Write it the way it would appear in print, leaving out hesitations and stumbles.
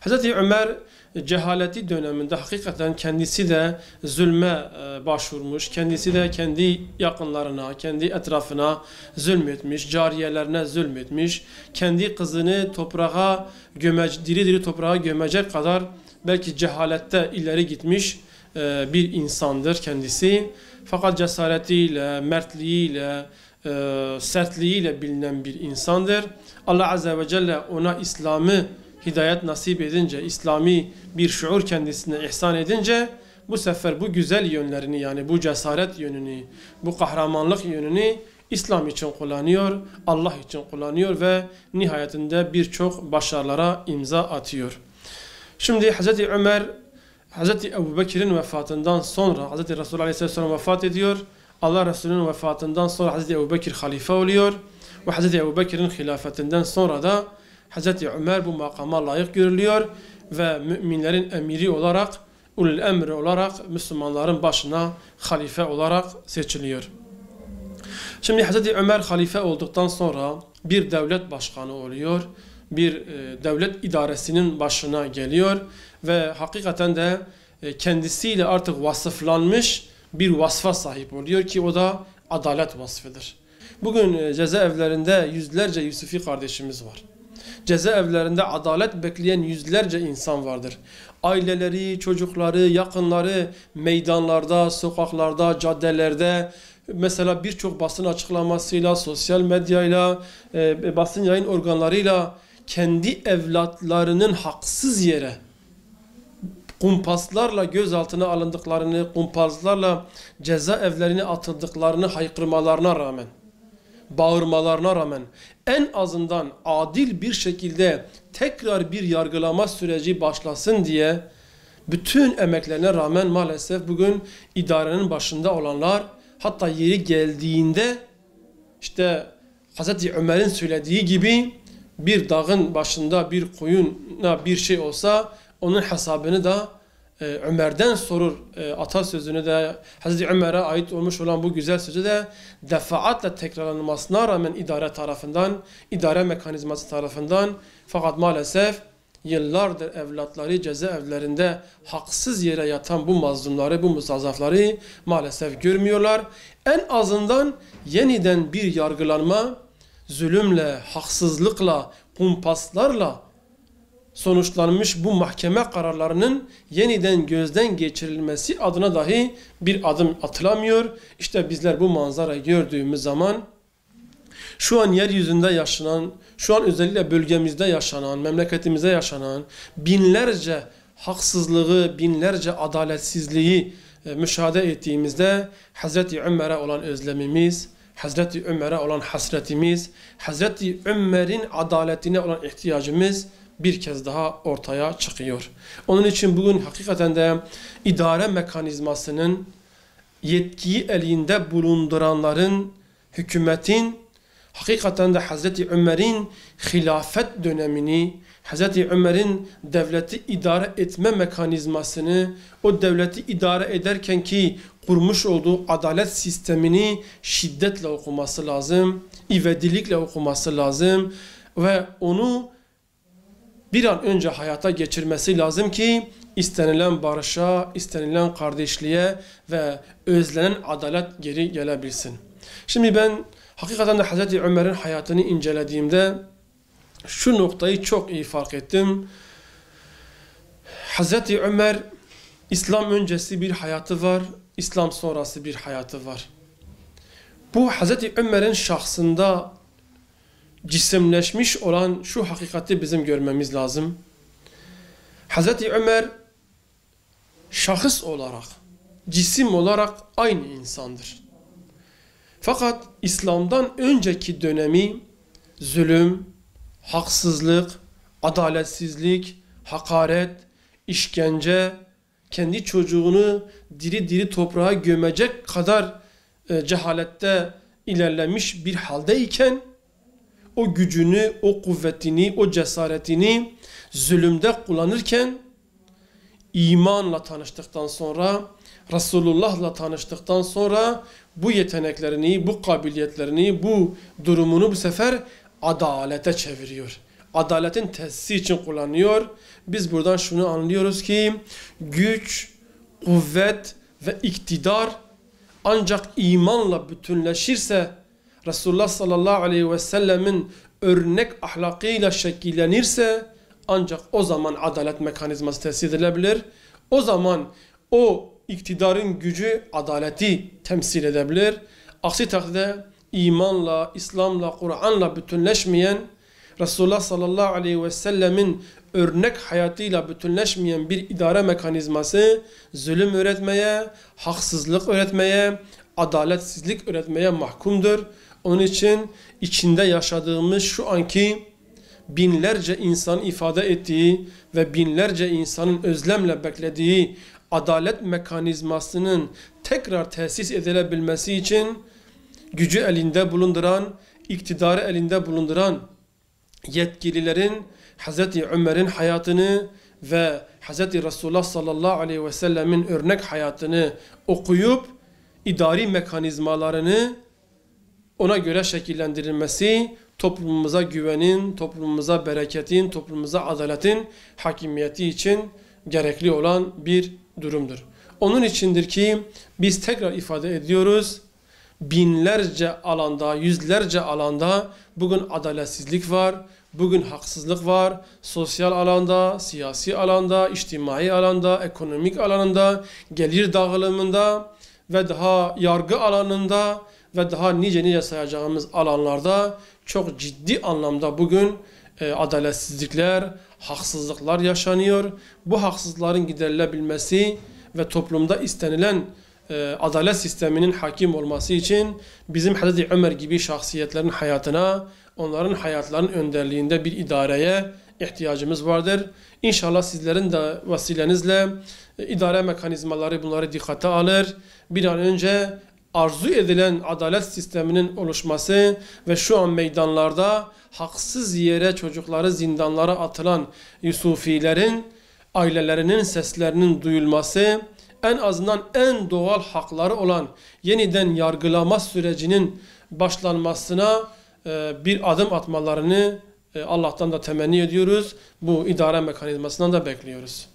Hazreti Ömer cehaleti döneminde hakikaten kendisi de zulme başvurmuş, kendisi de kendi yakınlarına, kendi etrafına zulmetmiş, cariyelerine zulmetmiş, kendi kızını toprağa diri diri toprağa gömecek kadar belki cehalette ileri gitmiş bir insandır kendisi. Fakat cesaretiyle, mertliğiyle, sertliğiyle bilinen bir insandır. Allah Azze ve Celle ona İslam'ı hidayet nasip edince, İslami bir şuur kendisine ihsan edince bu sefer bu güzel yönlerini, yani bu cesaret yönünü, bu kahramanlık yönünü İslam için kullanıyor, Allah için kullanıyor ve nihayetinde birçok başarılara imza atıyor. Şimdi Hazreti Ömer, Hazreti Ebu Bekir'in vefatından sonra Hazreti Resulullah Aleyhisselam vefat ediyor. Allah Resulü'nün vefatından sonra Hazreti Ebu Bekir halife oluyor ve Hazreti Ebu Bekir'in hilafetinden sonra da Hazreti Ömer bu makama layık görülüyor ve müminlerin emiri olarak, ulul emri olarak Müslümanların başına halife olarak seçiliyor. Şimdi Hazreti Ömer halife olduktan sonra bir devlet başkanı oluyor, bir devlet idaresinin başına geliyor ve hakikaten de kendisiyle artık vasıflanmış bir vasfa sahip oluyor ki o da adalet vasfıdır. Bugün cezaevlerinde yüzlerce Yusufi kardeşimiz var. Cezaevlerinde adalet bekleyen yüzlerce insan vardır. Aileleri, çocukları, yakınları meydanlarda, sokaklarda, caddelerde, mesela birçok basın açıklamasıyla, sosyal medyayla, basın yayın organlarıyla kendi evlatlarının haksız yere kumpaslarla gözaltına alındıklarını, kumpaslarla cezaevlerine atıldıklarını haykırmalarına rağmen, bağırmalarına rağmen en azından adil bir şekilde tekrar bir yargılama süreci başlasın diye bütün emeklerine rağmen maalesef bugün idarenin başında olanlar, hatta yeri geldiğinde işte Hazreti Ömer'in söylediği gibi bir dağın başında bir koyuna bir şey olsa onun hesabını da Ömer'den sorur atasözünü de, Hazreti Ömer'e ait olmuş olan bu güzel sözü de defaatle tekrarlanmasına rağmen idare tarafından, idare mekanizması tarafından, fakat maalesef yıllardır evlatları cezaevlerinde haksız yere yatan bu mazlumları, bu mustazafları maalesef görmüyorlar. En azından yeniden bir yargılanma, zulümle, haksızlıkla, kumpaslarla sonuçlanmış bu mahkeme kararlarının yeniden gözden geçirilmesi adına dahi bir adım atılamıyor. İşte bizler bu manzarayı gördüğümüz zaman şu an yeryüzünde yaşanan, şu an özellikle bölgemizde yaşanan, memleketimizde yaşanan binlerce haksızlığı, binlerce adaletsizliği müşahede ettiğimizde Hazreti Ömer'e olan özlemimiz, Hazreti Ömer'e olan hasretimiz, Hazreti Ömer'in adaletine olan ihtiyacımız bir kez daha ortaya çıkıyor. Onun için bugün hakikaten de idare mekanizmasının yetkiyi elinde bulunduranların, hükümetin hakikaten de Hazreti Ömer'in hilafet dönemini, Hazreti Ömer'in devleti idare etme mekanizmasını, o devleti idare ederken ki kurmuş olduğu adalet sistemini şiddetle okuması lazım, ivedilikle okuması lazım ve onu bir an önce hayata geçirmesi lazım ki istenilen barışa, istenilen kardeşliğe ve özlenen adalet geri gelebilsin. Şimdi ben hakikaten de Hazreti Ömer'in hayatını incelediğimde şu noktayı çok iyi fark ettim. Hazreti Ömer, İslam öncesi bir hayatı var, İslam sonrası bir hayatı var. Bu Hazreti Ömer'in şahsında cisimleşmiş olan şu hakikati bizim görmemiz lazım. Hazreti Ömer şahıs olarak, cisim olarak aynı insandır. Fakat İslam'dan önceki dönemi zulüm, haksızlık, adaletsizlik, hakaret, işkence, kendi çocuğunu diri diri toprağa gömecek kadar cehalette ilerlemiş bir haldeyken o gücünü, o kuvvetini, o cesaretini zulümde kullanırken imanla tanıştıktan sonra, Resulullah'la tanıştıktan sonra bu yeteneklerini, bu kabiliyetlerini, bu durumunu bu sefer adalete çeviriyor. adaletin tesisi için kullanıyor. Biz buradan şunu anlıyoruz ki güç, kuvvet ve iktidar ancak imanla bütünleşirse, Resulullah sallallahu aleyhi ve sellemin örnek ahlakıyla şekillenirse ancak o zaman adalet mekanizması tesis edilebilir. O zaman o iktidarın gücü adaleti temsil edebilir. Aksi takdirde imanla, İslam'la, Kur'an'la bütünleşmeyen, Resulullah sallallahu aleyhi ve sellemin örnek hayatıyla bütünleşmeyen bir idare mekanizması zulüm öğretmeye, haksızlık öğretmeye, adaletsizlik öğretmeye mahkumdur. Onun için içinde yaşadığımız şu anki binlerce insan ifade ettiği ve binlerce insanın özlemle beklediği adalet mekanizmasının tekrar tesis edilebilmesi için gücü elinde bulunduran, iktidarı elinde bulunduran yetkililerin Hz. Ömer'in hayatını ve Hz. Resulullah sallallahu aleyhi ve sellemin örnek hayatını okuyup idari mekanizmalarını ona göre şekillendirilmesi toplumumuza güvenin, toplumumuza bereketin, toplumumuza adaletin hakimiyeti için gerekli olan bir durumdur. Onun içindir ki biz tekrar ifade ediyoruz, binlerce alanda, yüzlerce alanda bugün adaletsizlik var, bugün haksızlık var, sosyal alanda, siyasi alanda, içtimai alanda, ekonomik alanında, gelir dağılımında ve daha yargı alanında ve daha nice sayacağımız alanlarda çok ciddi anlamda bugün adaletsizlikler, haksızlıklar yaşanıyor. Bu haksızlıkların giderilebilmesi ve toplumda istenilen adalet sisteminin hakim olması için bizim Hz. Ömer gibi şahsiyetlerin hayatına, onların hayatlarının önderliğinde bir idareye ihtiyacımız vardır. İnşallah sizlerin de vasilenizle idare mekanizmaları bunları dikkate alır. Bir an önce arzu edilen adalet sisteminin oluşması ve şu an meydanlarda haksız yere çocukları zindanlara atılan Yusufilerin ailelerinin seslerinin duyulması, en azından en doğal hakları olan yeniden yargılama sürecinin başlanmasına bir adım atmalarını Allah'tan da temenni ediyoruz. Bu idare mekanizmasından da bekliyoruz.